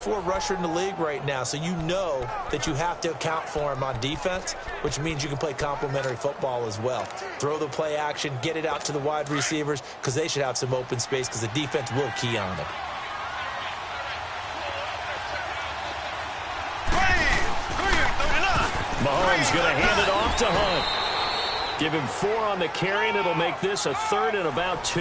4 rusher in the league right now, so you know that you have to account for him on defense, which means you can play complementary football as well. Throw the play action, get it out to the wide receivers, because they should have some open space, because the defense will key on them. Mahomes going to hand it off to Hunt. Give him 4 on the carry, and it'll make this a 3rd and about 2.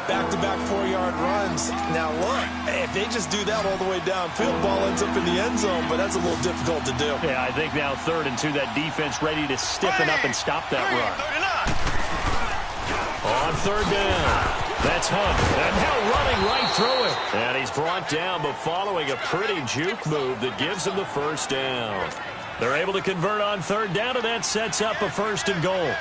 Back-to-back 4-yard runs. Now, look, if they just do that all the way downfield, ball ends up in the end zone, but that's a little difficult to do. Yeah, I think now 3rd and 2, that defense ready to stiffen up and stop that run. On 3rd down, that's Hunt. And now running right through it. And he's brought down, but following a pretty juke move that gives him the 1st down. They're able to convert on 3rd down, and that sets up a 1st and goal.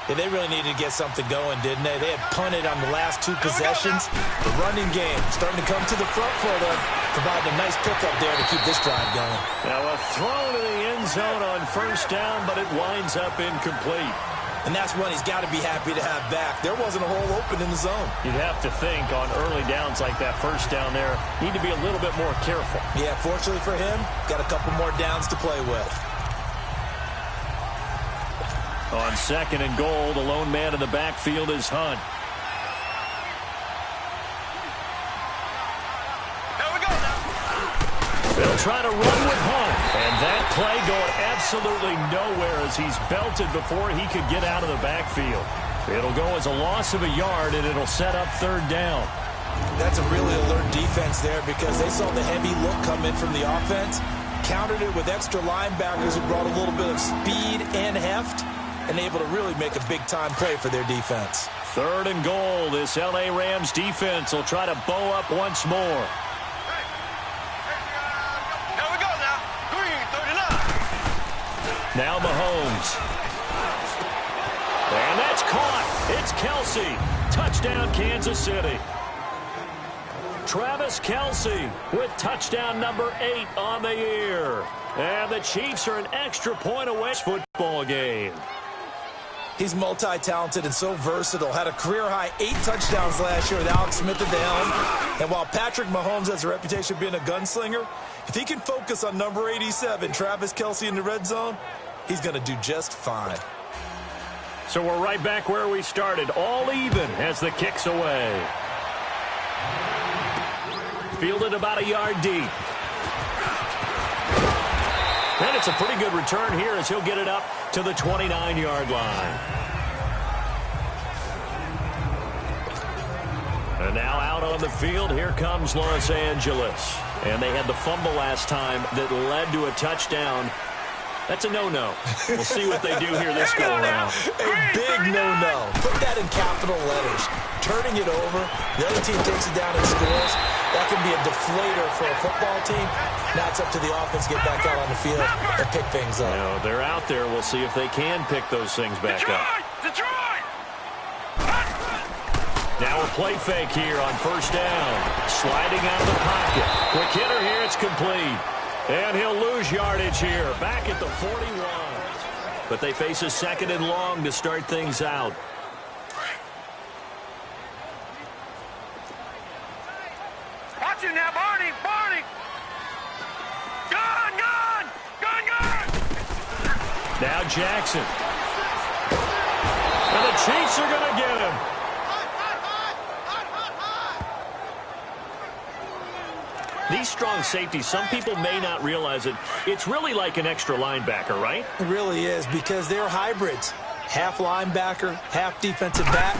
Yeah, they really needed to get something going, didn't they? They had punted on the last 2 possessions. The running game starting to come to the front for them, providing a nice pickup there to keep this drive going. Now a throw to the end zone on 1st down, but it winds up incomplete. And that's one he's got to be happy to have back. There wasn't a hole open in the zone. You'd have to think on early downs like that 1st down there, need to be a little bit more careful. Yeah, fortunately for him, got a couple more downs to play with. On 2nd and goal, the lone man in the backfield is Hunt. There we go now. They'll try to run with Hunt. And that play going absolutely nowhere as he's belted before he could get out of the backfield. It'll go as a loss of a yard, and it'll set up 3rd down. That's a really alert defense there because they saw the heavy look come in from the offense, countered it with extra linebackers who brought a little bit of speed and heft, and able to really make a big-time play for their defense. 3rd and goal. This L.A. Rams defense will try to bow up once more. There we go now. Green, 39. Now Mahomes. And that's caught. It's Kelce. Touchdown, Kansas City. Travis Kelce with touchdown number 8 on the year. And the Chiefs are an extra point away from football game. He's multi-talented and so versatile. Had a career-high 8 touchdowns last year with Alex Smith at the helm. And while Patrick Mahomes has a reputation of being a gunslinger, if he can focus on number 87, Travis Kelce in the red zone, he's going to do just fine. So we're right back where we started, all even as the kick's away. Fielded about a yard deep. And it's a pretty good return here as he'll get it up to the 29-yard line. And now out on the field, here comes Los Angeles. And they had the fumble last time that led to a touchdown. That's a no-no. We'll see what they do here this go-around. A big no-no. Put that in capital letters. Turning it over, the other team takes it down and scores. That can be a deflator for a football team. Now it's up to the offense to get back out on the field and pick things up. Now, they're out there. We'll see if they can pick those things back up. Detroit! Now a play fake here on 1st down. Sliding out of the pocket. Quick hitter here. It's complete. And he'll lose yardage here. Back at the 41. But they face a 2nd and long to start things out. Watch it now, Barney! Barney! Gun! Gun! Gun! Gun! Now Jackson. And the Chiefs are going to get him. These strong safeties, some people may not realize it. It's really like an extra linebacker, right? It really is because they're hybrids. Half linebacker, half defensive back.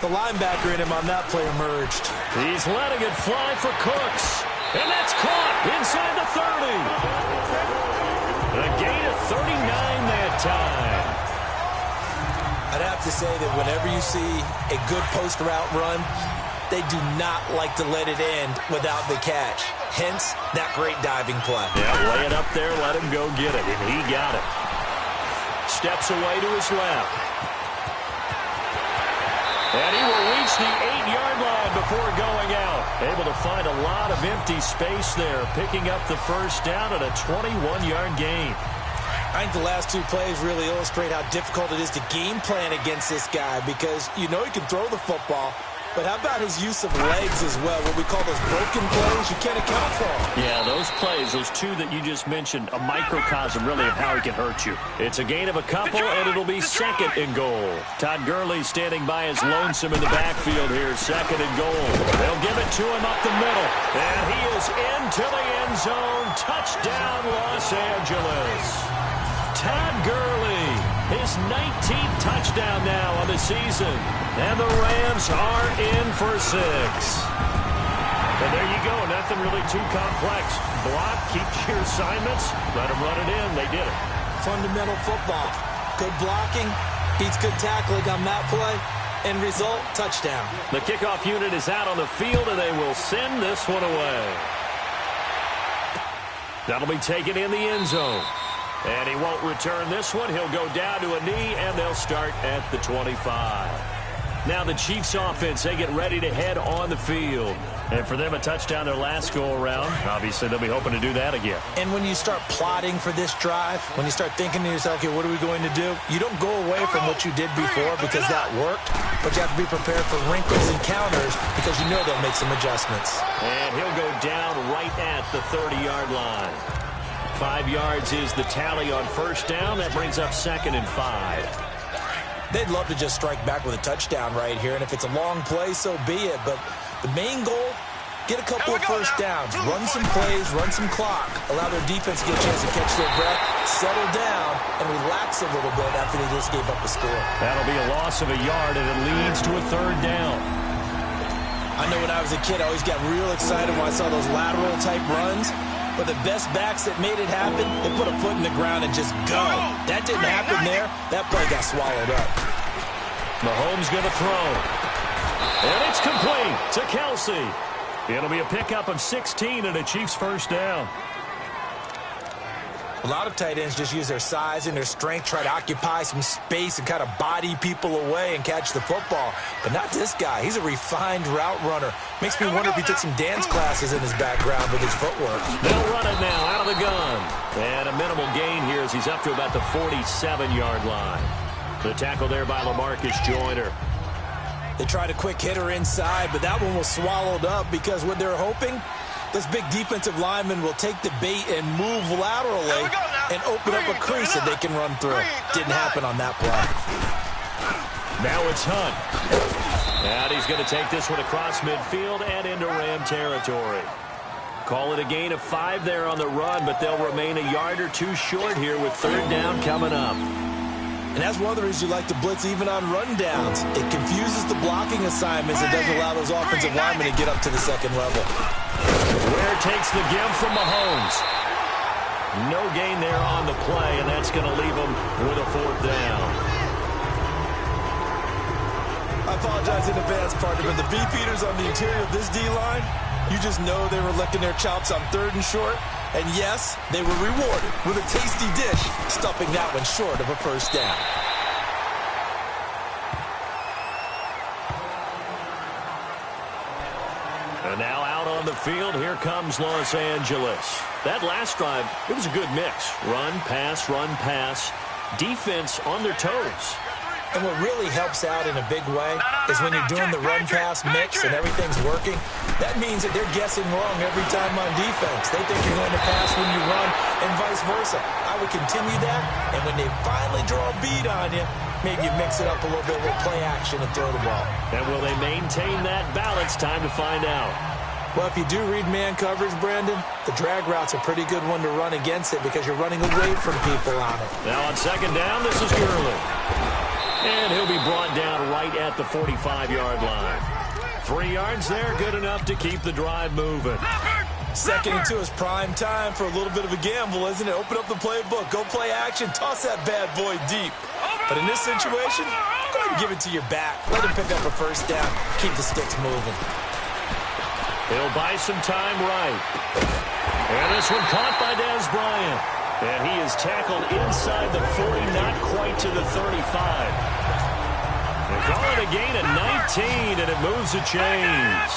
The linebacker in him on that play emerged. He's letting it fly for Cooks. And that's caught inside the 30. A gain of 39 that time. I'd have to say that whenever you see a good post route run, they do not like to let it end without the catch. Hence, that great diving play. Yeah, lay it up there, let him go get it, and he got it. Steps away to his left. And he will reach the 8-yard line before going out. Able to find a lot of empty space there, picking up the 1st down at a 21-yard gain. I think the last 2 plays really illustrate how difficult it is to game plan against this guy because you know he can throw the football, But how about his use of legs as well, what we call those broken plays? You can't account for them. Yeah, those plays, those two that you just mentioned, a microcosm really of how he can hurt you. It's a gain of a couple, and it'll be second and goal. Todd Gurley standing by his lonesome in the backfield here, second and goal. They'll give it to him up the middle, and he is into the end zone. Touchdown, Los Angeles. Todd Gurley, his 19th touchdown now on the season. And the Rams are in for 6. And there you go. Nothing really too complex. Block, keep your assignments, let them run it in. They did it. Fundamental football. Good blocking, beats good tackling on that play. End result, touchdown. The kickoff unit is out on the field, and they will send this one away. That'll be taken in the end zone. And he won't return this one. He'll go down to a knee, and they'll start at the 25. Now the Chiefs offense, they get ready to head on the field. And for them, a touchdown their last go-around. Obviously, they'll be hoping to do that again. And when you start plotting for this drive, when you start thinking to yourself, okay, what are we going to do? You don't go away from what you did before because that worked, but you have to be prepared for wrinkles and counters because you know they'll make some adjustments. And he'll go down right at the 30-yard line. 5 yards is the tally on first down. That brings up 2nd and 5. They'd love to just strike back with a touchdown right here, and if it's a long play, so be it. But the main goal, get a couple of first downs, run some plays, run some clock, allow their defense to get a chance to catch their breath, settle down, and relax a little bit after they just gave up a score. That'll be a loss of a yard, and it leads to a 3rd down. I know when I was a kid, I always got real excited when I saw those lateral-type runs. But the best backs that made it happen, they put a foot in the ground and just go. That didn't happen there. That play got swallowed up. Mahomes going to throw. And it's complete to Kelsey. It'll be a pickup of 16 and a Chiefs first down. A lot of tight ends just use their size and their strength, try to occupy some space and kind of body people away and catch the football. But not this guy. He's a refined route runner. Makes me wonder if he took some dance classes in his background with his footwork. They'll run it now out of the gun. And a minimal gain here as he's up to about the 47-yard line. The tackle there by LaMarcus Joyner. They tried a quick hitter inside, but that one was swallowed up because what they're hoping, this big defensive lineman will take the bait and move laterally and open up a crease that they can run through. Didn't happen on that play. Now it's Hunt. And he's going to take this one across midfield and into Ram territory. Call it a gain of 5 there on the run, but they'll remain a yard or two short here with 3rd down coming up. And that's one of the reasons you like to blitz even on rundowns. It confuses the blocking assignments and doesn't allow those offensive linemen to get up to the second level. Ware takes the give from Mahomes. No gain there on the play, and that's going to leave him with a 4th down. I apologize in advance, partner, but the beefeaters on the interior of this D-line, you just know they were licking their chops on 3rd and short. And yes, they were rewarded with a tasty dish, stuffing that one short of a first down. And now out on the field, here comes Los Angeles. That last drive, it was a good mix. Run, pass, defense on their toes. And what really helps out in a big way is when you're doing the run-pass mix and everything's working, that means that they're guessing wrong every time on defense. They think you're going to pass when you run and vice versa. I would continue that, and when they finally draw a bead on you, maybe you mix it up a little bit with play action and throw the ball. And will they maintain that balance? Time to find out. Well, if you do read man coverage, Brandon, the drag route's a pretty good one to run against it because you're running away from people on it. Now on 2nd down, this is Gurley. And he'll be brought down right at the 45-yard line. 3 yards there, good enough to keep the drive moving. 2nd and 2 is prime time for a little bit of a gamble, isn't it? Open up the playbook, go play action, toss that bad boy deep. But in this situation, go ahead and give it to your back. Let him pick up a first down, keep the sticks moving. He'll buy some time right. And this one caught by Dez Bryant. And he is tackled inside the 40, not quite to the 35. They call it a gain of 19, and it moves the chains.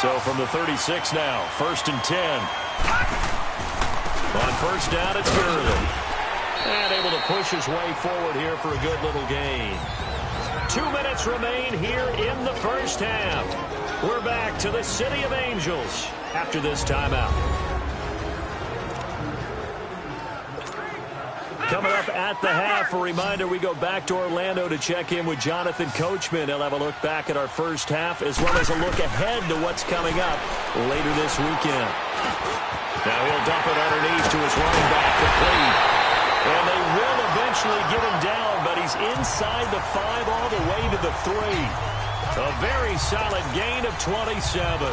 So from the 36 now, 1st and 10. On first down, it's Gurley. And able to push his way forward here for a good little gain. 2 minutes remain here in the first half. We're back to the City of Angels after this timeout. Coming up at the half, a reminder, we go back to Orlando to check in with Jonathan Coachman. He'll have a look back at our first half as well as a look ahead to what's coming up later this weekend. Now he'll dump it underneath to his running back complete. And they will eventually get him down, but he's inside the 5 all the way to the 3. A very solid gain of 27.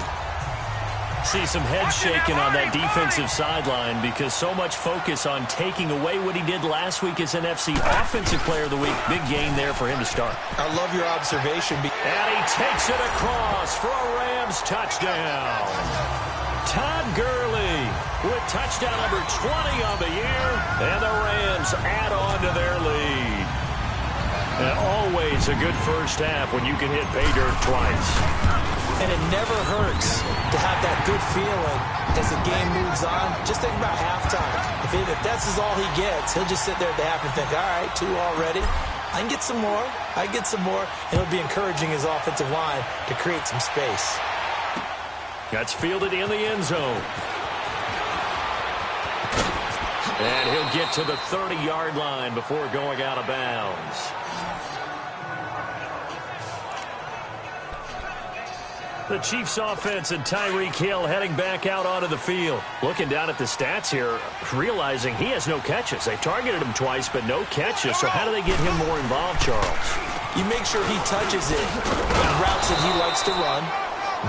See some heads shaking on that defensive sideline because so much focus on taking away what he did last week as NFC Offensive Player of the Week. Big game there for him to start. I love your observation. And he takes it across for a Rams touchdown. Todd Gurley with touchdown number 20 on the year, and the Rams add on to their lead. And always a good first half when you can hit pay dirt twice. And it never hurts to have that good feeling as the game moves on. Just think about halftime. If that's all he gets, he'll just sit there at the half and think, all right, 2 already. I can get some more. I can get some more. And he'll be encouraging his offensive line to create some space. That's fielded in the end zone. And he'll get to the 30-yard line before going out of bounds. The Chiefs offense and Tyreek Hill heading back out onto the field. Looking down at the stats here, realizing he has no catches. They've targeted him twice, but no catches. So how do they get him more involved, Charles? You make sure he touches it in routes that he likes to run.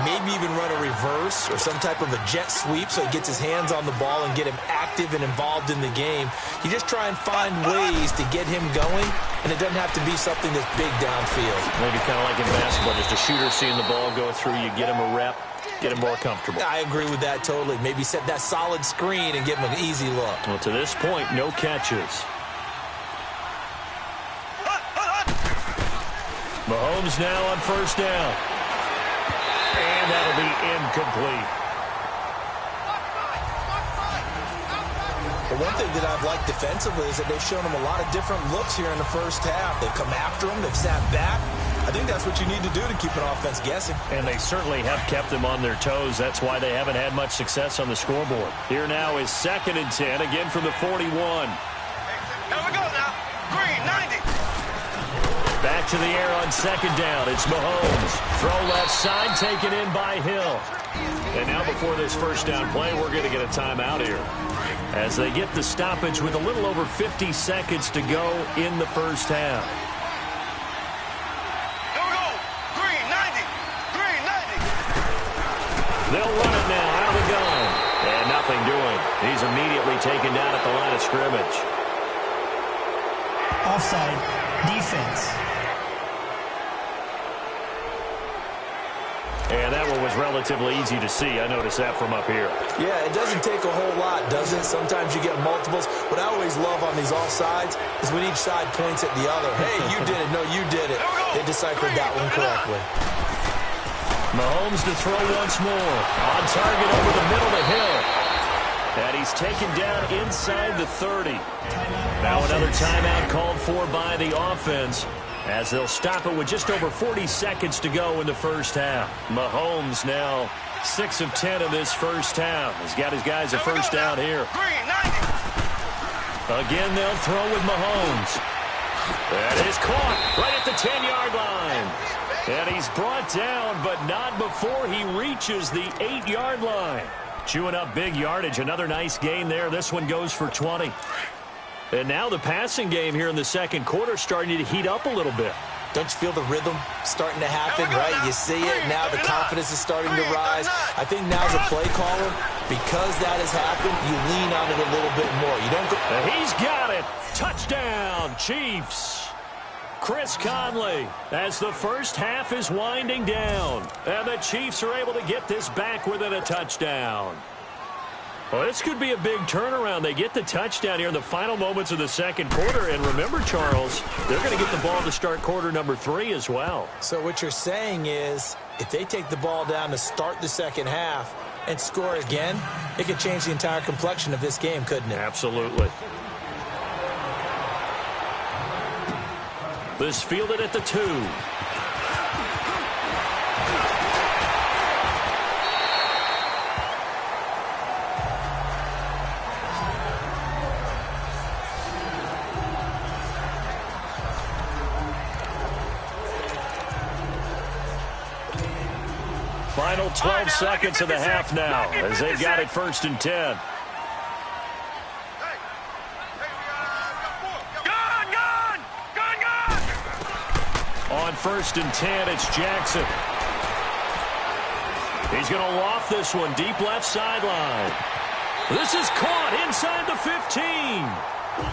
Maybe even run a reverse or some type of a jet sweep so he gets his hands on the ball and get him active and involved in the game. You just try and find ways to get him going, and it doesn't have to be something that's big downfield. Maybe kind of like in basketball, just a shooter seeing the ball go through, you get him a rep, get him more comfortable. I agree with that totally. Maybe set that solid screen and give him an easy look. Well, to this point, no catches. Mahomes now on first down. And that'll be incomplete. The one thing that I've liked defensively is that they've shown him a lot of different looks here in the first half. They've come after him. They've sat back. I think that's what you need to do to keep an offense guessing. And they certainly have kept them on their toes. That's why they haven't had much success on the scoreboard. Here now is 2nd and 10, again from the 41. Here we go now. Green, 90. Back to the air on 2nd down. It's Mahomes. Throw left side, taken in by Hill. And now before this first down play, we're going to get a timeout here. As they get the stoppage with a little over 50 seconds to go in the first half. Here we go. Green, 90. Green, 90. They'll run it now out of the gun. And nothing doing. He's immediately taken down at the line of scrimmage. Offside. Defense. And that one was relatively easy to see. I noticed that from up here. Yeah, it doesn't take a whole lot, does it? Sometimes you get multiples. What I always love on these offsides is when each side points at the other. Hey, you did it. No, you did it. They deciphered that one correctly. Mahomes to throw once more. On target over the middle to Hill. And he's taken down inside the 30. Now another timeout called for by the offense, as they'll stop it with just over 40 seconds to go in the first half. Mahomes now 6 of 10 in this first half. He's got his guys a first down here. Green, 90. Again, they'll throw with Mahomes. That is caught right at the 10-yard line. And he's brought down, but not before he reaches the 8-yard line. Chewing up big yardage. Another nice gain there. This one goes for 20. And now the passing game here in the second quarter starting to heat up a little bit. Don't you feel the rhythm starting to happen, right? You see it, now the confidence is starting to rise. I think now as a play caller, because that has happened, you lean on it a little bit more. You don't go... And he's got it. Touchdown, Chiefs. Chris Conley, as the first half is winding down. And the Chiefs are able to get this back within a touchdown. Well, this could be a big turnaround. They get the touchdown here in the final moments of the second quarter. And remember, Charles, they're going to get the ball to start quarter number 3 as well. So what you're saying is, if they take the ball down to start the second half and score again, it could change the entire complexion of this game, couldn't it? Absolutely. This fielded at the 2. Final 12 seconds of the half now as they've got it 1st and 10. On 1st and 10, it's Jackson. He's going to loft this one deep left sideline. This is caught inside the 15.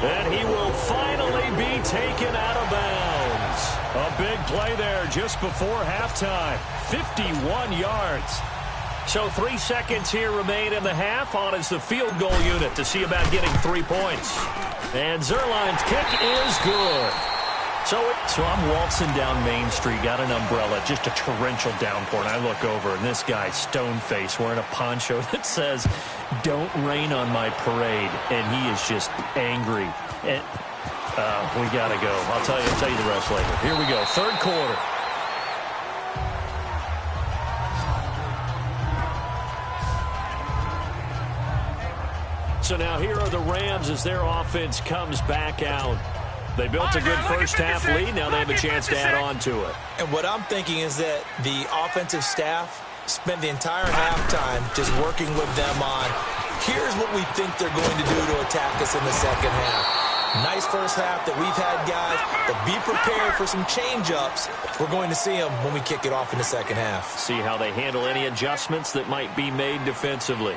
And he will finally be taken out of bounds. A big play there just before halftime. 51 yards. So 3 seconds here remain in the half. On is the field goal unit to see about getting 3 points. And Zerline's kick is good. So I'm waltzing down Main Street, got an umbrella, just a torrential downpour, and I look over, and this guy's stone-faced wearing a poncho that says, "Don't rain on my parade," and he is just angry. And we got to go. I'll tell you the rest later. Here we go, 3rd quarter. So now here are the Rams as their offense comes back out. They built a good first half lead. Now they have a chance to add on to it. And what I'm thinking is that the offensive staff spent the entire halftime just working with them on, here's what we think they're going to do to attack us in the second half. Nice first half that we've had, guys, but be prepared for some change-ups. We're going to see them when we kick it off in the second half. See how they handle any adjustments that might be made defensively.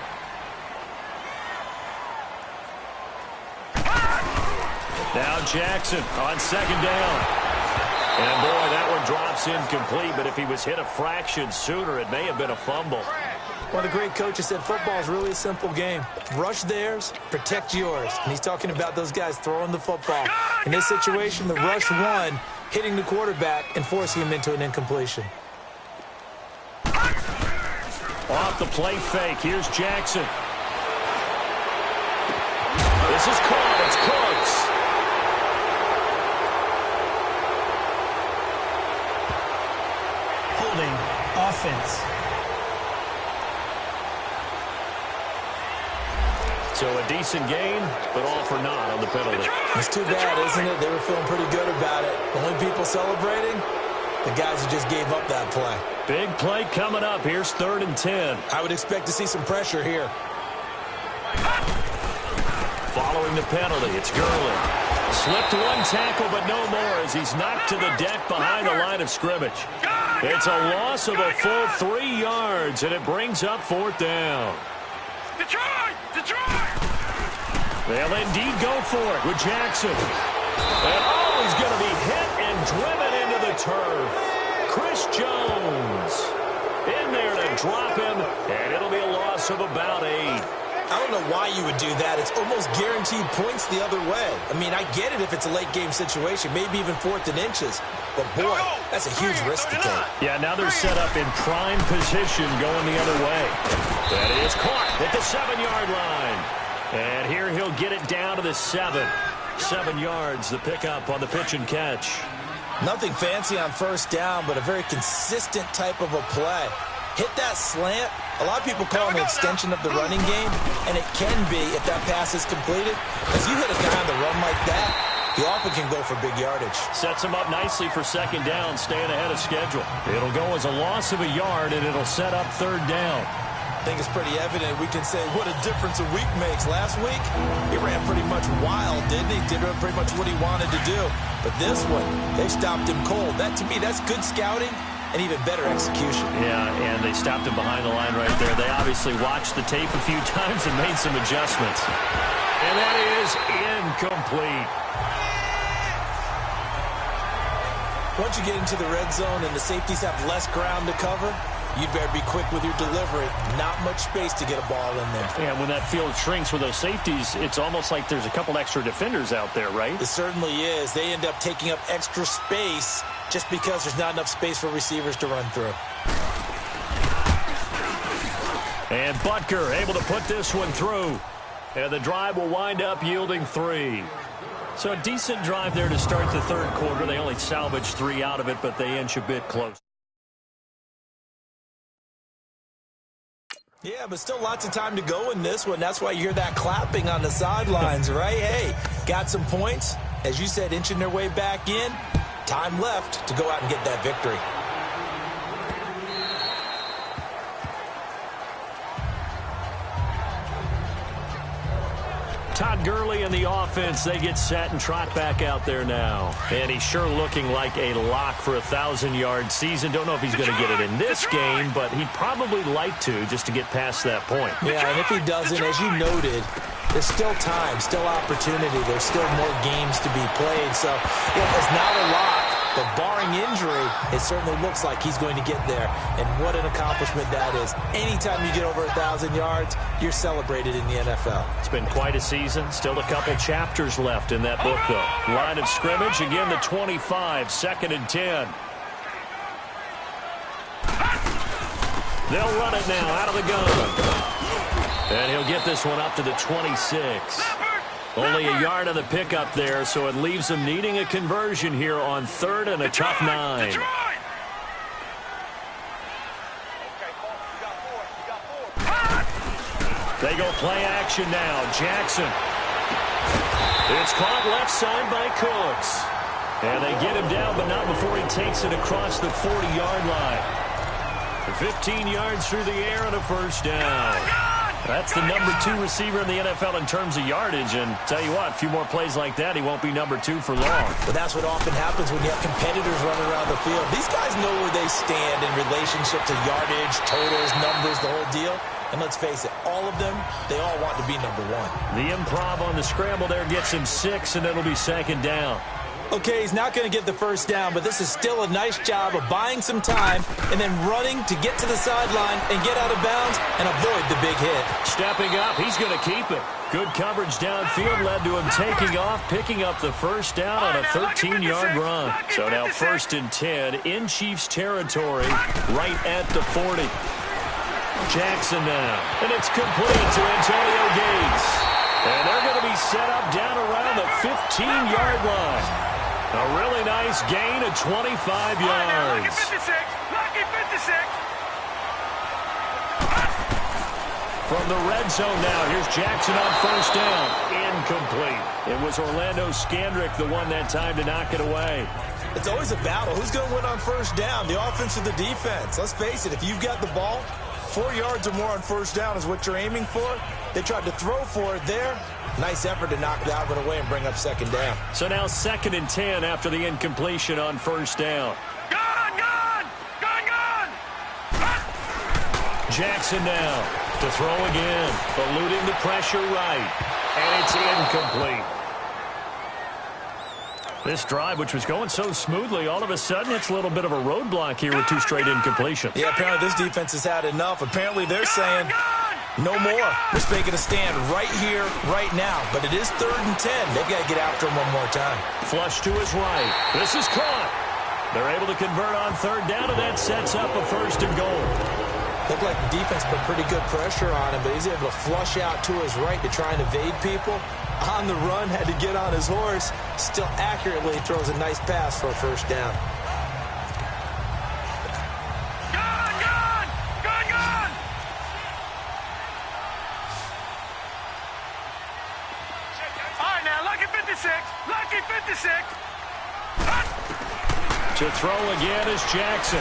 Now Jackson on 2nd down. And, boy, that one drops incomplete, but if he was hit a fraction sooner, it may have been a fumble. One of the great coaches said football is really a simple game. Rush theirs, protect yours. And he's talking about those guys throwing the football. In this situation, the rush one, hitting the quarterback and forcing him into an incompletion. Off the play fake, here's Jackson. This is caught, it's Cooks. Offense. So a decent gain, but all for naught on the penalty. It's too bad, isn't it? They were feeling pretty good about it. The only people celebrating, the guys who just gave up that play. Big play coming up. Here's 3rd and 10. I would expect to see some pressure here. Following the penalty, it's Gurley. Slipped one tackle, but no more as he's knocked to the deck behind the line of scrimmage. It's a loss of a full 3 yards, and it brings up 4th down. Detroit! They'll indeed go for it with Jackson. And he's going to be hit and driven into the turf. Chris Jones in there to drop him, and it'll be a loss of about 8. I don't know why you would do that. It's almost guaranteed points the other way. I mean, I get it if it's a late-game situation, maybe even 4th and inches. But, boy, that's a huge risk to take. Yeah, now they're set up in prime position going the other way. That is caught at the 7-yard line. And here he'll get it down to the 7. 7 yards, the pickup on the pitch and catch. Nothing fancy on 1st down, but a very consistent type of a play. Hit that slant. A lot of people call it an extension of the running game, and it can be if that pass is completed. As you hit a guy on the run like that, he often can go for big yardage. Sets him up nicely for 2nd down, staying ahead of schedule. It'll go as a loss of a yard, and it'll set up 3rd down. I think it's pretty evident. We can say what a difference a week makes. Last week, he ran pretty much wild, didn't he? Did pretty much what he wanted to do. But this one, they stopped him cold. That, to me, that's good scouting and even better execution. Yeah, and they stopped him behind the line right there. They obviously watched the tape a few times and made some adjustments. And that is incomplete. Once you get into the red zone and the safeties have less ground to cover, you'd better be quick with your delivery. Not much space to get a ball in there. Yeah, when that field shrinks with those safeties, it's almost like there's a couple extra defenders out there, right? It certainly is. They end up taking up extra space just because there's not enough space for receivers to run through. And Butker able to put this one through. And the drive will wind up yielding 3. So a decent drive there to start the third quarter. They only salvaged 3 out of it, but they inch a bit close. Yeah, but still lots of time to go in this one. That's why you hear that clapping on the sidelines, right? Hey, got some points. As you said, inching their way back in. Time left to go out and get that victory. Todd Gurley and the offense, they get set and trot back out there now. And he's sure looking like a lock for a 1,000-yard season. Don't know if he's going to get it in this game, but he'd probably like to just to get past that point. Yeah, and if he doesn't, as you noted, there's still time, still opportunity. There's still more games to be played. So, yeah, it's not a lock. But barring injury, it certainly looks like he's going to get there. And what an accomplishment that is. Anytime you get over 1,000 yards, you're celebrated in the NFL. It's been quite a season. Still a couple chapters left in that book, though. Line of scrimmage, again the 25, 2nd and 10. They'll run it now out of the gun. And he'll get this one up to the 26. Only a yard on the pickup there, so it leaves them needing a conversion here on 3rd and a tough 9. They go play action now. Jackson. It's caught left side by Cooks. And they get him down, but not before he takes it across the 40-yard line. 15 yards through the air and a first down. That's the number 2 receiver in the NFL in terms of yardage. And tell you what, a few more plays like that, he won't be number 2 for long. But that's what often happens when you have competitors running around the field. These guys know where they stand in relationship to yardage, totals, numbers, the whole deal. And let's face it, all of them, they all want to be number 1. The improv on the scramble there gets him 6, and it'll be 2nd down. Okay, he's not going to get the first down, but this is still a nice job of buying some time and then running to get to the sideline and get out of bounds and avoid the big hit. Stepping up, he's going to keep it. Good coverage downfield led to him taking off, picking up the first down on a 13-yard run. So now 1st and 10 in Chiefs territory right at the 40. Jackson now, and it's complete to Antonio Gates. And they're going to be set up down around the 15-yard line. A really nice gain of 25 yards. Lucky 56. Lucky 56. From the red zone now, here's Jackson on first down. Incomplete. It was Orlando Scandrick, the one that time to knock it away. It's always a battle. Who's going to win on first down, the offense or the defense? Let's face it, if you've got the ball, 4 yards or more on first down is what you're aiming for. They tried to throw for it there. Nice effort to knock that one away and bring up 2nd down. So now 2nd and 10 after the incompletion on first down. Gone, gone, gone, gone. Jackson now to throw again, eluding the pressure right. And it's incomplete. This drive, which was going so smoothly, all of a sudden it's a little bit of a roadblock here with 2 straight incompletions. Yeah, apparently this defense has had enough. Apparently they're saying no more. We're making a stand right here, right now. But it is 3rd and 10. They've got to get after him one more time. Flush to his right. This is caught. They're able to convert on 3rd down, and that sets up a 1st and goal. Looked like the defense put pretty good pressure on him, but he's able to flush out to his right to try and evade people. On the run, had to get on his horse. Still accurately throws a nice pass for a 1st down. Gone, gone, gone, gone. All right, now, lucky 56. Lucky 56. To throw again is Jackson.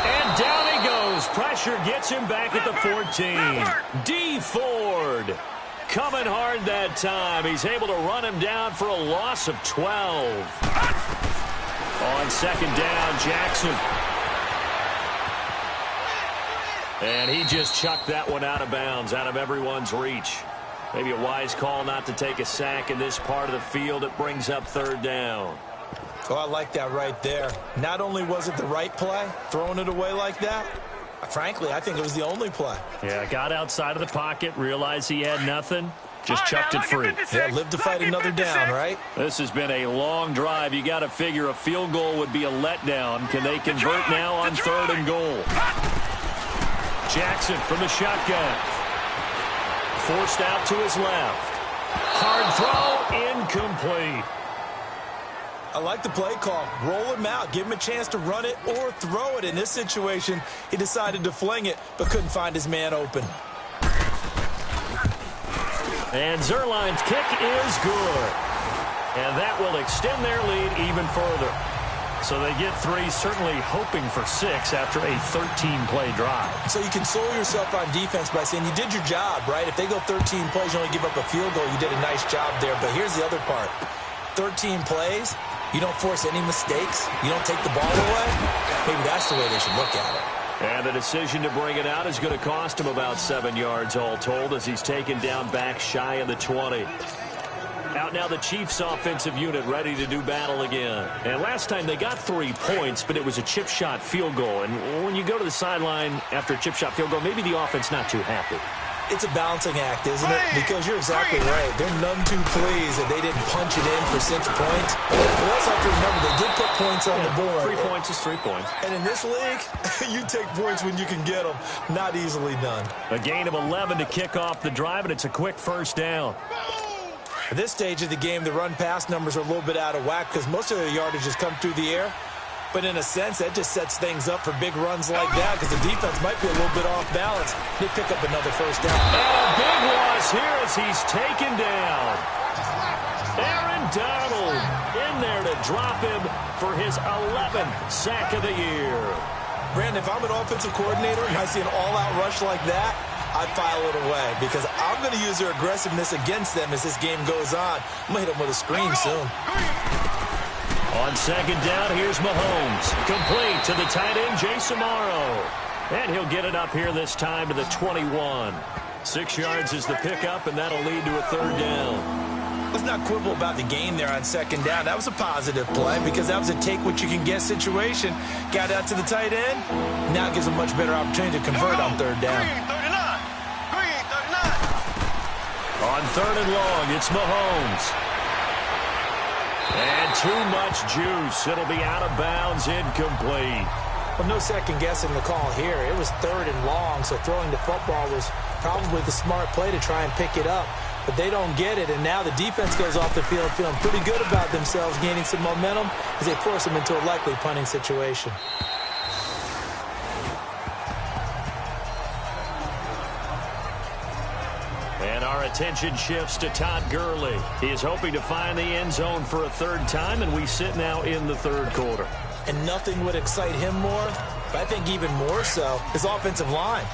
And down he goes. Pressure gets him back at the 14. D. Ford coming hard that time. He's able to run him down for a loss of 12. On 2nd down, Jackson. And he just chucked that one out of bounds, out of everyone's reach. Maybe a wise call not to take a sack in this part of the field. It brings up 3rd down. Oh, I like that right there. Not only was it the right play, throwing it away like that, frankly, I think it was the only play. Yeah, got outside of the pocket, realized he had nothing, just chucked it free. Yeah, live to fight another down, right? This has been a long drive. You got to figure a field goal would be a letdown. Can they convert now on 3rd and goal? Jackson from the shotgun. Forced out to his left. Hard throw, incomplete. I like the play call. Roll him out. Give him a chance to run it or throw it. In this situation, he decided to fling it, but couldn't find his man open. And Zerline's kick is good. And that will extend their lead even further. So they get 3, certainly hoping for 6 after a 13-play drive. So you console yourself on defense by saying you did your job, right? If they go 13 plays, you only give up a field goal, you did a nice job there. But here's the other part. 13 plays, you don't force any mistakes, you don't take the ball away. Maybe that's the way they should look at it. And the decision to bring it out is going to cost him about 7 yards all told as he's taken down back shy of the 20. Out now the Chiefs offensive unit ready to do battle again. And last time they got 3 points, but it was a chip shot field goal. And when you go to the sideline after a chip shot field goal, maybe the offense not too happy. It's a balancing act, isn't it? Because you're exactly right. They're none too pleased that they didn't punch it in for 6 points. But also have to remember, they did put points on the board. 3 points is 3 points. And in this league, you take points when you can get them. Not easily done. A gain of 11 to kick off the drive, and it's a quick first down. At this stage of the game, the run-pass numbers are a little bit out of whack because most of their yardage has come through the air. But in a sense, that just sets things up for big runs like that because the defense might be a little bit off balance. They pick up another first down. And a big loss here as he's taken down. Aaron Donald in there to drop him for his 11th sack of the year. Brandon, if I'm an offensive coordinator and I see an all-out rush like that, I file it away because I'm going to use their aggressiveness against them as this game goes on. I'm going to hit them with a screen soon. On second down, here's Mahomes. Complete to the tight end, Jason Morrow. And he'll get it up here this time to the 21. 6 yards is the pickup, and that'll lead to a third down. Let's not quibble about the gain there on second down. That was a positive play because that was a take-what-you-can-get situation. Got out to the tight end. Now gives a much better opportunity to convert on third down. Green 39. On third and long, it's Mahomes. And too much juice. It'll be out of bounds, incomplete. Well, no second guessing the call here. It was third and long, so throwing the football was probably the smart play to try and pick it up. But they don't get it, and now the defense goes off the field feeling pretty good about themselves, gaining some momentum as they force them into a likely punting situation. And our attention shifts to Todd Gurley. He is hoping to find the end zone for a third time, and we sit now in the third quarter. And nothing would excite him more, but I think even more so, his offensive line.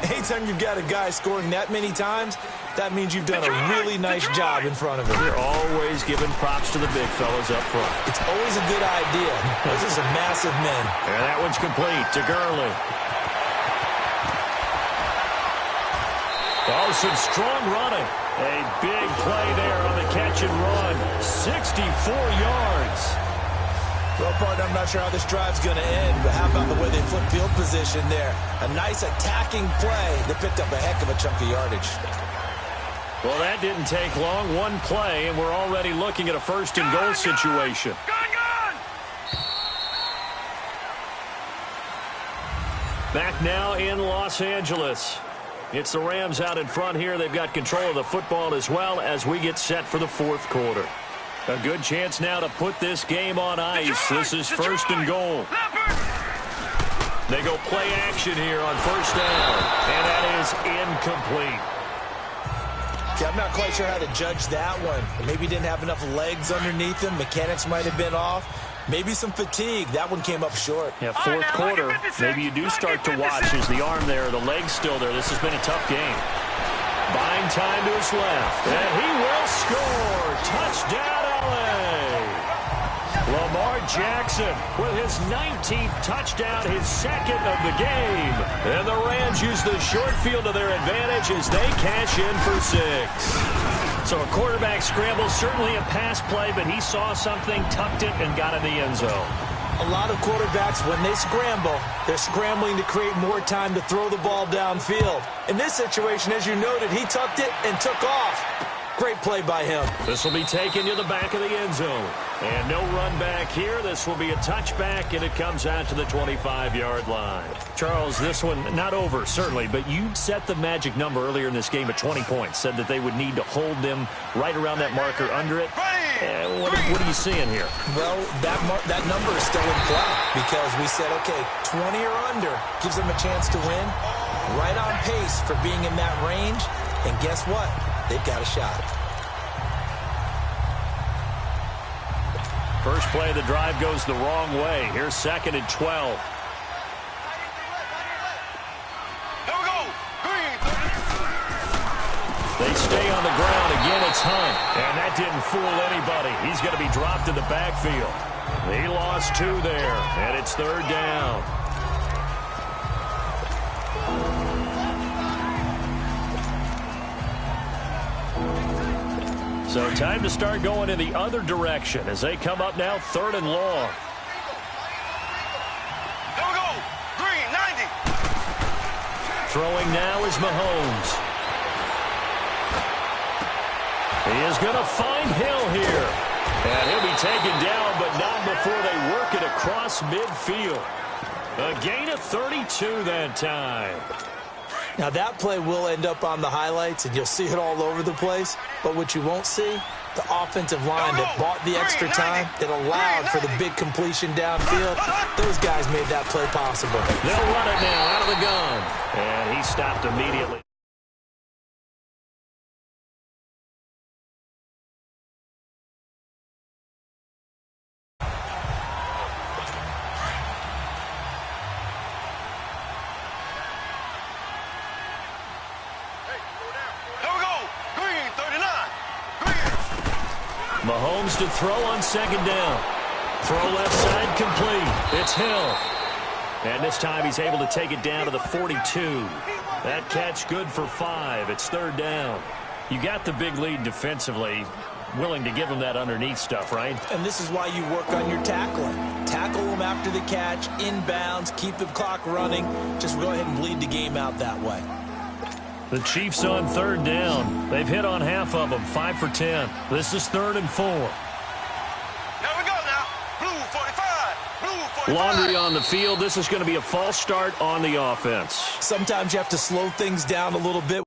Anytime you've got a guy scoring that many times, that means you've done a really nice job in front of him. You're always giving props to the big fellas up front. It's always a good idea. Those are some massive men. And that one's complete to Gurley. Oh, some strong running. A big play there on the catch and run. 64 yards. Well, partner, I'm not sure how this drive's going to end, but how about the way they flip field position there? A nice attacking play that picked up a heck of a chunk of yardage. Well, that didn't take long. One play, and we're already looking at a first and goal situation. Back now in Los Angeles. It's the Rams out in front here. They've got control of the football as well as we get set for the fourth quarter. A good chance now to put this game on ice. This is first and goal. They go play action here on first down, and that is incomplete. Yeah, I'm not quite sure how to judge that one. Maybe didn't have enough legs underneath him. Mechanics might have been off. Maybe some fatigue. That one came up short. Yeah, fourth quarter, maybe you do start to watch. Is the arm there, the leg's still there. This has been a tough game. Buying time to his left, and he will score. Touchdown, LA. Lamar Jackson with his 19th touchdown, his second of the game. And the Rams use the short field to their advantage as they cash in for 6. So a quarterback scramble, certainly a pass play, but he saw something, tucked it, and got in the end zone. A lot of quarterbacks, when they scramble, they're scrambling to create more time to throw the ball downfield. In this situation, as you noted, he tucked it and took off. Great play by him. This will be taken to the back of the end zone. And no run back here. This will be a touchback, and it comes out to the 25-yard line. Charles, this one not over, certainly, but you set the magic number earlier in this game at 20 points. Said that they would need to hold them right around that marker under it. What are you seeing here? Well, that number is still in play because we said, okay, 20 or under gives them a chance to win. Right on pace for being in that range. And guess what? They've got a shot. First play of the drive goes the wrong way. Here's 2nd and 12. Here we go. Green. They stay on the ground. Again, it's Hunt. And that didn't fool anybody. He's going to be dropped in the backfield. He lost 2 there, and it's 3rd down. So time to start going in the other direction as they come up now 3rd and long. Here we go. Green, 90. Throwing now is Mahomes. He is going to find Hill here. And he'll be taken down, but not before they work it across midfield. A gain of 32 that time. Now, that play will end up on the highlights, and you'll see it all over the place. But what you won't see, the offensive line that bought the extra time, that allowed for the big completion downfield. Those guys made that play possible. They'll run it now out of the gun. And he stopped immediately. Mahomes to throw on 2nd down. Throw left side complete. It's Hill. And this time he's able to take it down to the 42. That catch good for 5. It's 3rd down. You got the big lead defensively. Willing to give them that underneath stuff, right? And this is why you work on your tackling. Tackle them after the catch, inbounds, keep the clock running. Just go ahead and bleed the game out that way. The Chiefs on 3rd down. They've hit on half of them, 5 for 10. This is 3rd and 4. Here we go now. Blue 45. Blue 45. Laundry on the field. This is going to be a false start on the offense. Sometimes you have to slow things down a little bit.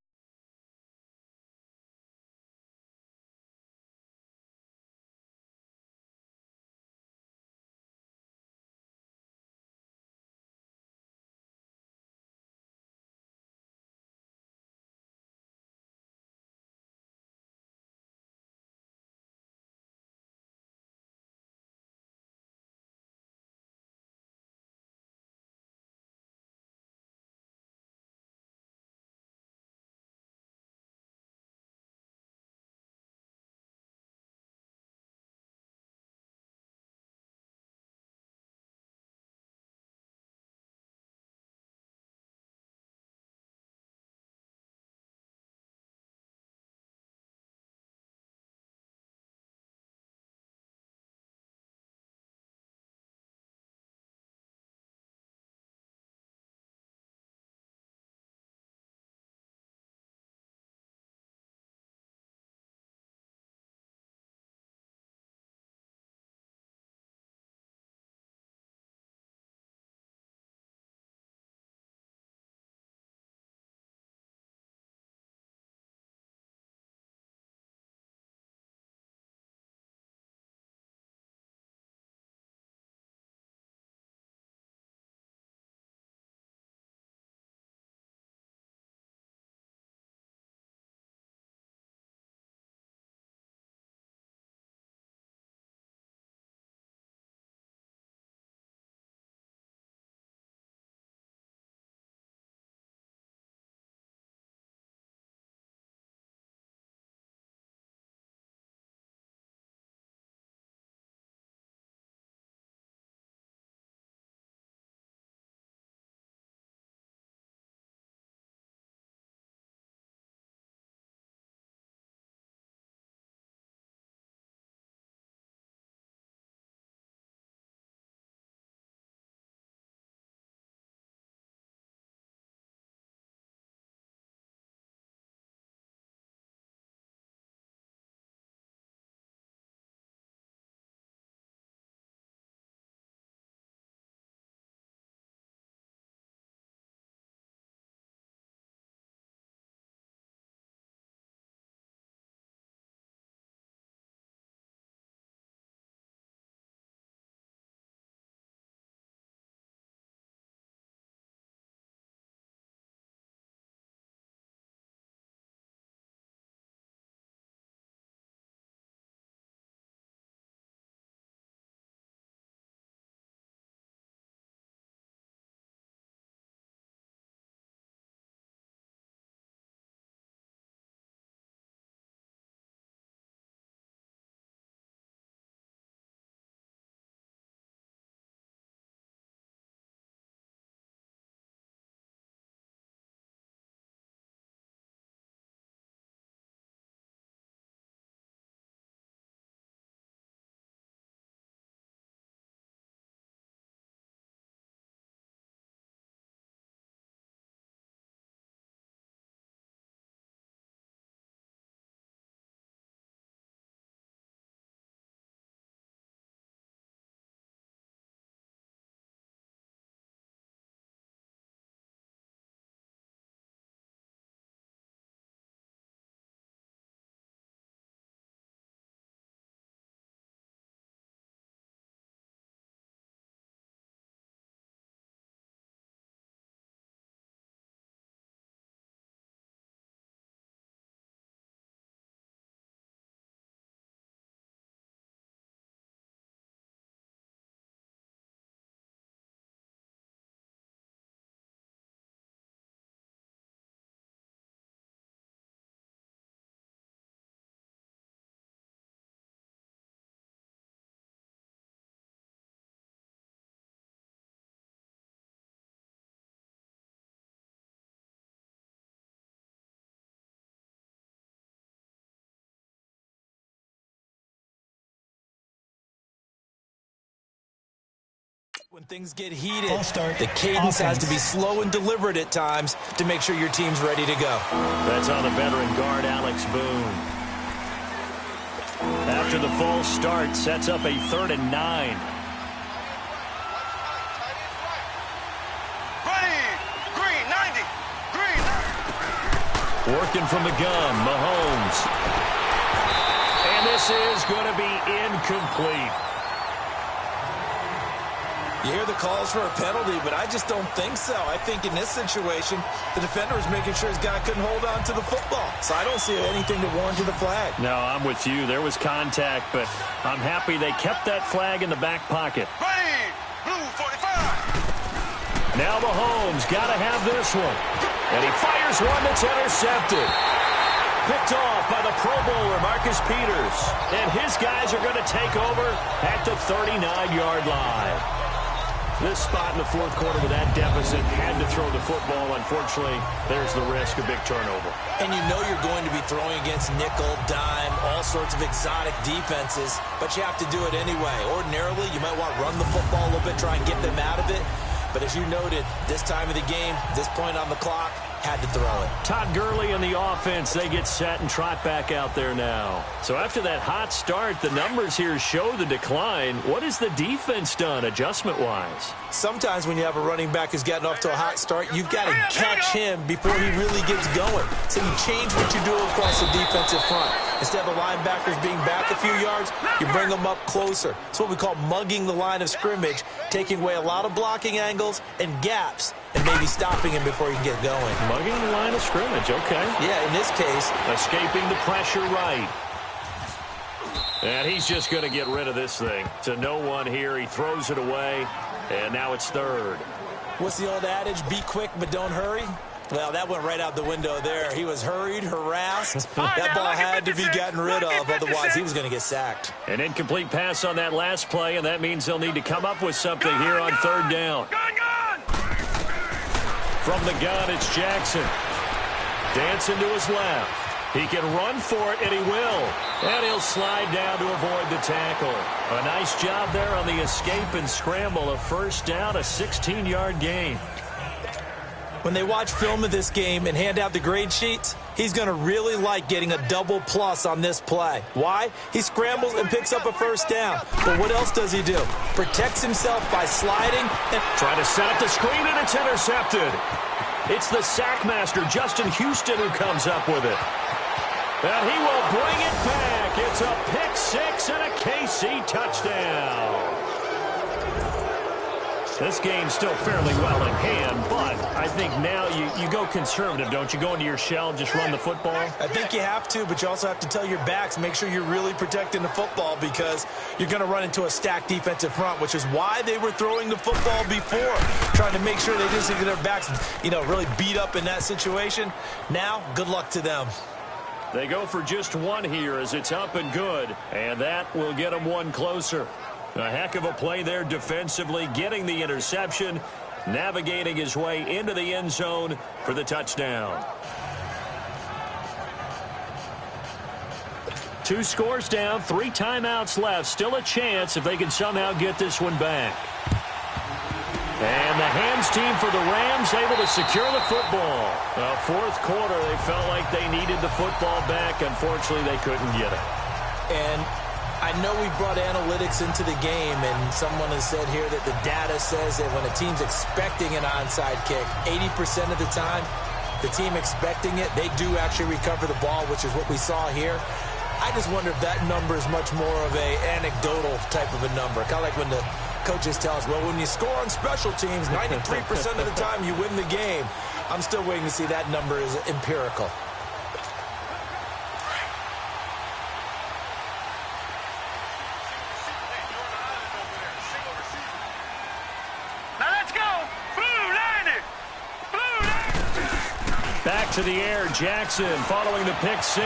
When things get heated, False start. the cadence has to be Offense. slow and deliberate at times to make sure your team's ready to go. That's on the veteran guard, Alex Boone. After the false start, sets up a 3rd and 9. Ready. Green 90. Green 90. Working from the gun, Mahomes. And this is going to be incomplete. You hear the calls for a penalty, but I just don't think so. I think in this situation, the defender is making sure his guy couldn't hold on to the football. So I don't see anything to warrant the flag. No, I'm with you. There was contact, but I'm happy they kept that flag in the back pocket. Ready. Blue 45. Now Mahomes got to have this one. And he fires one that's intercepted. Picked off by the Pro Bowler, Marcus Peters. And his guys are going to take over at the 39-yard line. This spot in the fourth quarter with that deficit, had to throw the football. Unfortunately, there's the risk of big turnover. And you know you're going to be throwing against nickel, dime, all sorts of exotic defenses, but you have to do it anyway. Ordinarily, you might want to run the football a little bit, try and get them out of it. But as you noted, this time of the game, this point on the clock, had to throw it. Todd Gurley and the offense, they get set and trot back out there now. So after that hot start, the numbers here show the decline. What has the defense done adjustment-wise? Sometimes when you have a running back who's gotten off to a hot start, you've got to catch him before he really gets going. So you change what you do across the defensive front. Instead of the linebackers being back a few yards, you bring them up closer. It's what we call mugging the line of scrimmage, taking away a lot of blocking angles and gaps, and maybe stopping him before he can get going. Mugging the line of scrimmage, okay. Yeah, in this case. Escaping the pressure right. And he's just going to get rid of this thing. To no one here, he throws it away, and now it's 3rd. What's the old adage? Be quick, but don't hurry. Well, that went right out the window there. He was hurried, harassed. That ball had to be gotten rid of, otherwise he was going to get sacked. An incomplete pass on that last play, and that means they'll need to come up with something here on 3rd down. From the gun, it's Jackson. Dancing to his left. He can run for it, and he will. And he'll slide down to avoid the tackle. A nice job there on the escape and scramble. A 1st down, a 16-yard gain. When they watch film of this game and hand out the grade sheets, he's going to really like getting a double plus on this play. Why? He scrambles and picks up a 1st down. But what else does he do? Protects himself by sliding and trying to set up the screen, and it's intercepted. It's the sackmaster, Justin Houston, who comes up with it. And he will bring it back. It's a pick 6 and a KC touchdown. This game's still fairly well in hand, but I think now you go conservative, don't you? Go into your shell, just run the football? I think you have to, but you also have to tell your backs, make sure you're really protecting the football because you're going to run into a stacked defensive front, which is why they were throwing the football before, trying to make sure they didn't get their backs, really beat up in that situation. Now, good luck to them. They go for just one here as it's up and good, and that will get them one closer. A heck of a play there defensively, getting the interception, navigating his way into the end zone for the touchdown. 2 scores down, 3 timeouts left. Still a chance if they can somehow get this one back. And the hands team for the Rams able to secure the football. Fourth quarter, they felt like they needed the football back. Unfortunately, they couldn't get it. And I know we brought analytics into the game, and someone has said here that the data says that when a team's expecting an onside kick, 80% of the time, the team expecting it, they do actually recover the ball, which is what we saw here. I just wonder if that number is much more of a anecdotal type of a number. Kind of like when the coaches tell us, well, when you score on special teams, 93% of the time you win the game. I'm still waiting to see that number is empirical. Now let's go. Blue 90. Blue 90. Back to the air, Jackson following the pick 6.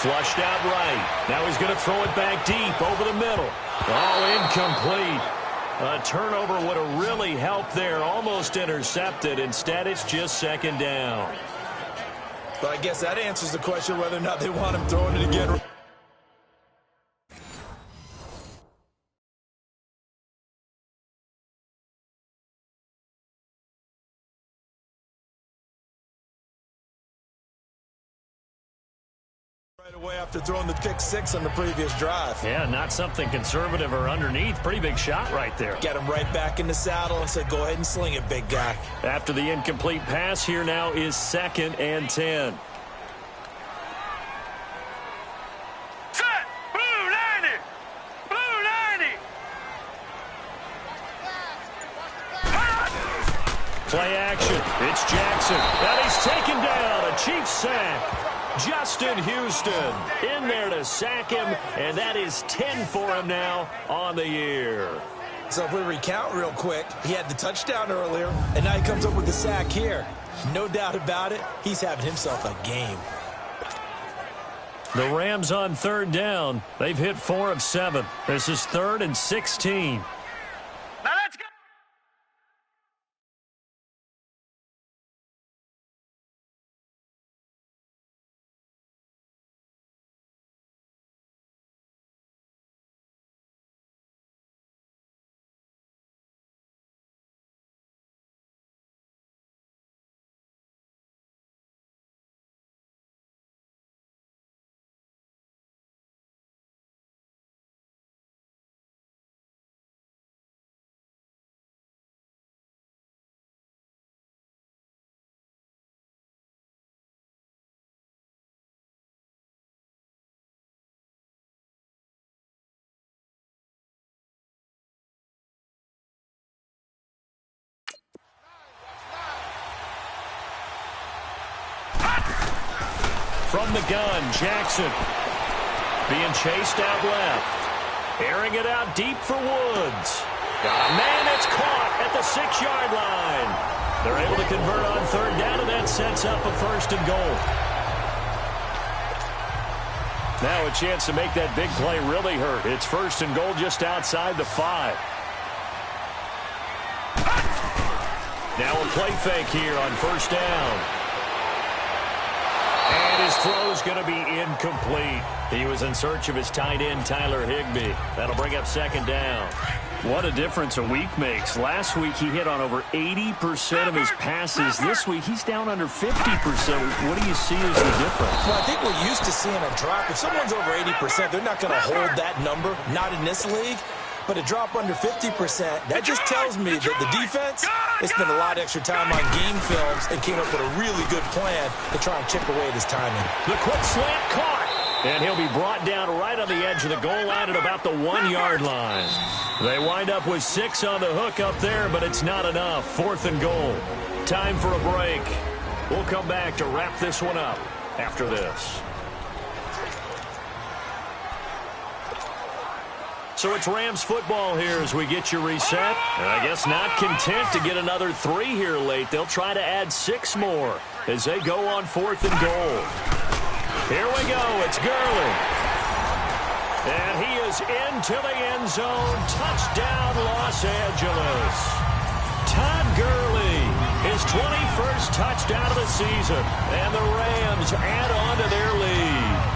Flushed out right. Now he's going to throw it back deep over the middle. Oh, incomplete. A turnover would have really helped there. Almost intercepted. Instead, it's just 2nd down. But I guess that answers the question whether or not they want him throwing it again. Away after throwing the pick six on the previous drive. Yeah, not something conservative or underneath. Pretty big shot right there. Get him right back in the saddle and said, go ahead and sling it, big guy. After the incomplete pass, here now is 2nd and 10. Set! Blue 90! Blue 90! Play action. It's Jackson. And he's taken down. A Chiefs sack. Justin Houston in there to sack him, and that is 10 for him now on the year. So if we recount real quick, he had the touchdown earlier, and now he comes up with the sack here. No doubt about it, he's having himself a game. The Rams on 3rd down. They've hit 4 of 7. This is 3rd and 16. Now let's go! From the gun, Jackson being chased out left. Airing it out deep for Woods. Got a man that's caught at the 6-yard line. They're able to convert on 3rd down, and that sets up a 1st and goal. Now a chance to make that big play really hurt. It's 1st and goal just outside the 5. Now a play fake here on 1st down. And his throw's going to be incomplete. He was in search of his tight end, Tyler Higbee. That'll bring up 2nd down. What a difference a week makes. Last week he hit on over 80% of his passes. This week he's down under 50%. What do you see as the difference? Well, I think we're used to seeing a drop. If someone's over 80%, they're not going to hold that number, not in this league. But a drop under 50%, that just tells me that the defense has spent a lot of extra time on game films and came up with a really good plan to try and chip away at his timing. The quick slant caught. And he'll be brought down right on the edge of the goal line at about the 1-yard line. They wind up with 6 on the hook up there, but it's not enough. 4th and goal. Time for a break. We'll come back to wrap this one up after this. So it's Rams football here as we get you reset. And I guess not content to get another 3 here late. They'll try to add 6 more as they go on 4th and goal. Here we go. It's Gurley. And he is into the end zone. Touchdown, Los Angeles. Todd Gurley, his 21st touchdown of the season. And the Rams add on to their lead.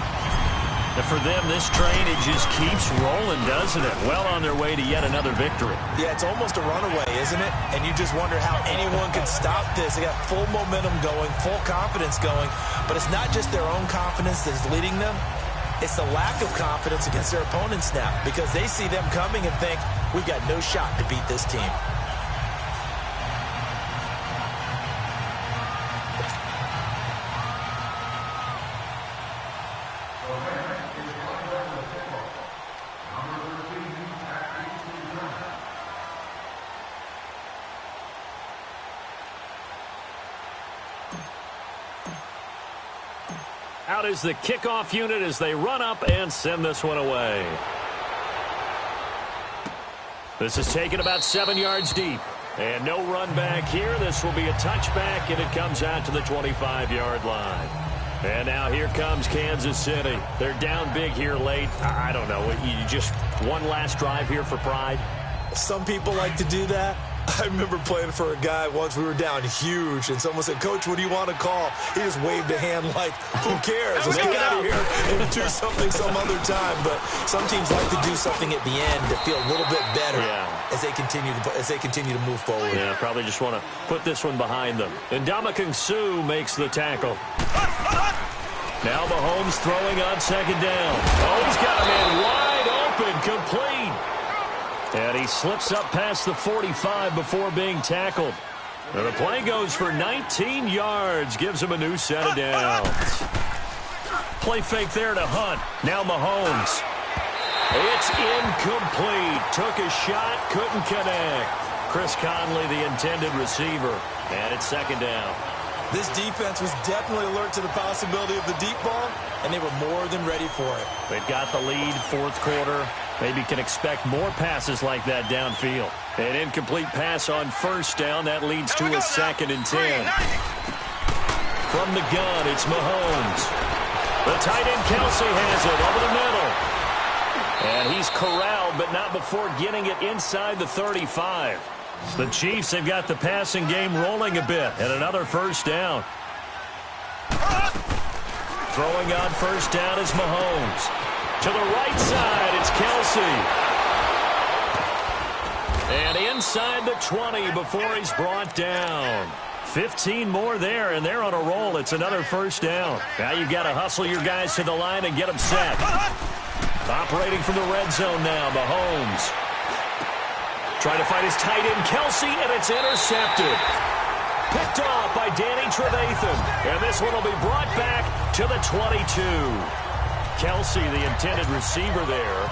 And for them, this train, it just keeps rolling, doesn't it? Well on their way to yet another victory. Yeah, it's almost a runaway, isn't it? And you just wonder how anyone can stop this. They got full momentum going, full confidence going. But it's not just their own confidence that's leading them. It's the lack of confidence against their opponents now, because they see them coming and think, we've got no shot to beat this team. Out is the kickoff unit as they run up and send this one away. This is taken about 7 yards deep. And no run back here. This will be a touchback, and it comes out to the 25-yard line. And now here comes Kansas City. They're down big here late. I don't know. You just one last drive here for pride? Some people like to do that. I remember playing for a guy once. We were down huge, and someone said, Coach, what do you want to call? He just waved a hand like, who cares? Let's get out of here and do something some other time. But some teams like to do something at the end to feel a little bit better as they continue to move forward. Yeah, probably just want to put this one behind them. And Ndamukong Suh makes the tackle. Now Mahomes throwing on second down. Oh, he's got a man wide open, complete. And he slips up past the 45 before being tackled. And the play goes for 19 yards, gives him a new set of downs. Play fake there to Hunt. Now Mahomes. It's incomplete. Took a shot, couldn't connect. Chris Conley, the intended receiver. And it's second down. This defense was definitely alert to the possibility of the deep ball, and they were more than ready for it. They've got the lead, fourth quarter. Maybe can expect more passes like that downfield. An incomplete pass on first down. That leads to a 2nd and 10. From the gun, it's Mahomes. The tight end Kelsey has it over the middle. And he's corralled, but not before getting it inside the 35. The Chiefs have got the passing game rolling a bit, and another first down. Throwing on first down is Mahomes. To the right side, it's Kelsey. And inside the 20 before he's brought down. 15 more there, and they're on a roll. It's another first down. Now you've got to hustle your guys to the line and get them set. Operating from the red zone now, Mahomes. Trying to find his tight end, Kelsey, and it's intercepted. Picked off by Danny Trevathan. And this one will be brought back to the 22. Kelsey, the intended receiver there.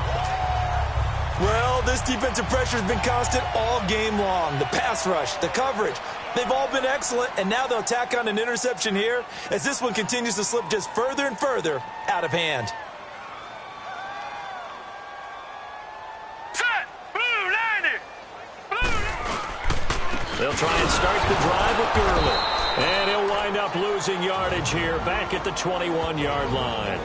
Well, this defensive pressure has been constant all game long. The pass rush, the coverage, they've all been excellent, and now they'll tack on an interception here as this one continues to slip just further and further out of hand. They'll try and start the drive with Gurley. And he'll wind up losing yardage here back at the 21-yard line.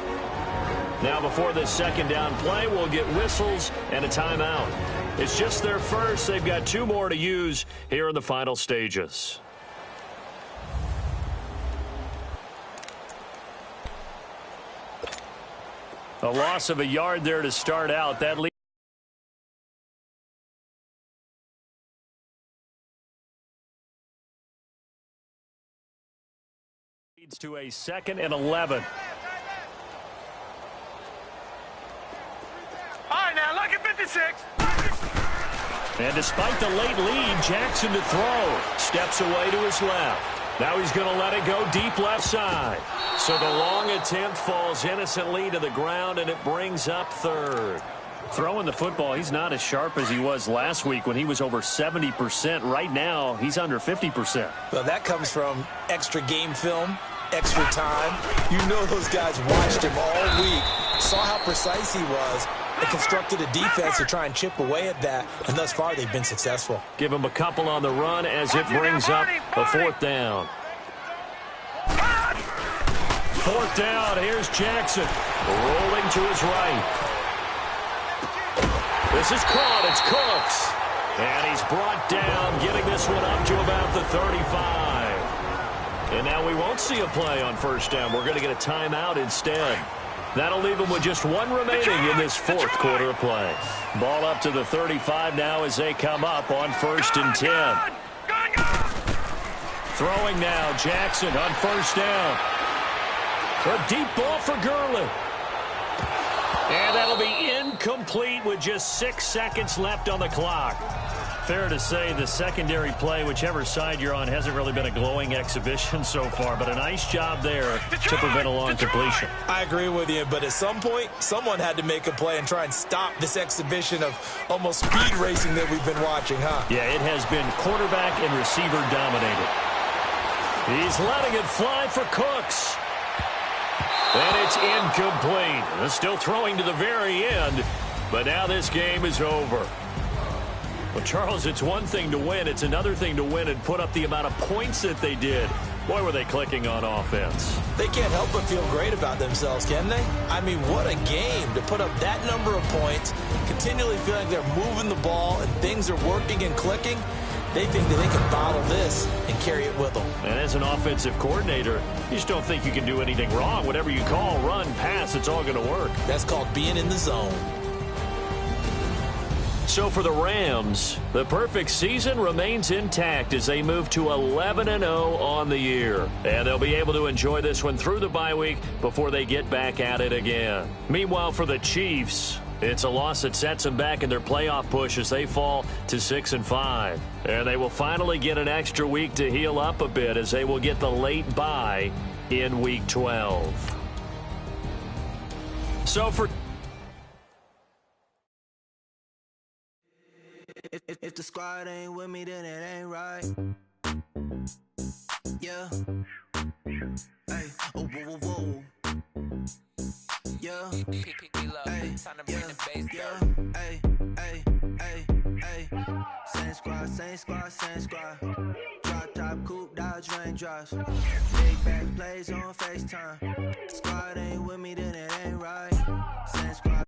Now before this second down play, we'll get whistles and a timeout. It's just their first. They've got 2 more to use here in the final stages. A loss of a yard there to start out. That leads to a 2nd and 11. All right, now, look at 56. And despite the late lead, Jackson to throw. Steps away to his left. Now he's going to let it go deep left side. So the long attempt falls innocently to the ground, and it brings up 3rd. Throwing the football, he's not as sharp as he was last week when he was over 70%. Right now, he's under 50%. Well, that comes from extra game film, extra time. You know those guys watched him all week, saw how precise he was, and constructed a defense to try and chip away at that, and thus far they've been successful. Give him a couple on the run as it brings up a 4th down. 4th down, here's Jackson, rolling to his right. This is caught, it's Cooks. And he's brought down, getting this one up to about the 35. And now we won't see a play on first down. We're going to get a timeout instead. That'll leave them with just 1 remaining in this 4th quarter of play. Ball up to the 35 now as they come up on 1st and 10. Throwing now, Jackson on first down. A deep ball for Gurley. And that'll be incomplete with just 6 seconds left on the clock. Fair to say the secondary play, whichever side you're on, hasn't really been a glowing exhibition so far, but a nice job there to prevent a long completion. I agree with you, but at some point, someone had to make a play and try and stop this exhibition of almost speed racing that we've been watching, huh? Yeah, it has been quarterback and receiver dominated. He's letting it fly for Cooks. And it's incomplete. They're still throwing to the very end, but now this game is over. Well, Charles, it's one thing to win. It's another thing to win and put up the amount of points that they did. Boy, were they clicking on offense. They can't help but feel great about themselves, can they? I mean, what a game to put up that number of points, continually feeling they're moving the ball and things are working and clicking. They think that they can bottle this and carry it with them. And as an offensive coordinator, you just don't think you can do anything wrong. Whatever you call, run, pass, it's all going to work. That's called being in the zone. So for the Rams, the perfect season remains intact as they move to 11-0 on the year. And they'll be able to enjoy this one through the bye week before they get back at it again. Meanwhile, for the Chiefs, it's a loss that sets them back in their playoff push as they fall to 6-5. And they will finally get an extra week to heal up a bit as they will get the late bye in Week 12. So for... If the squad ain't with me, then it ain't right. Yeah. Hey. Oh, whoa, whoa, whoa. Yeah. Hey. Yeah. Hey. Hey. Hey. Hey. Same squad, same squad, same squad. Drop top, coupe, dodge, raindrops. Big back plays on FaceTime. Squad ain't with me, then it ain't right. Same squad.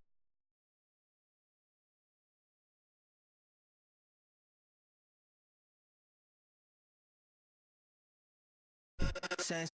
Same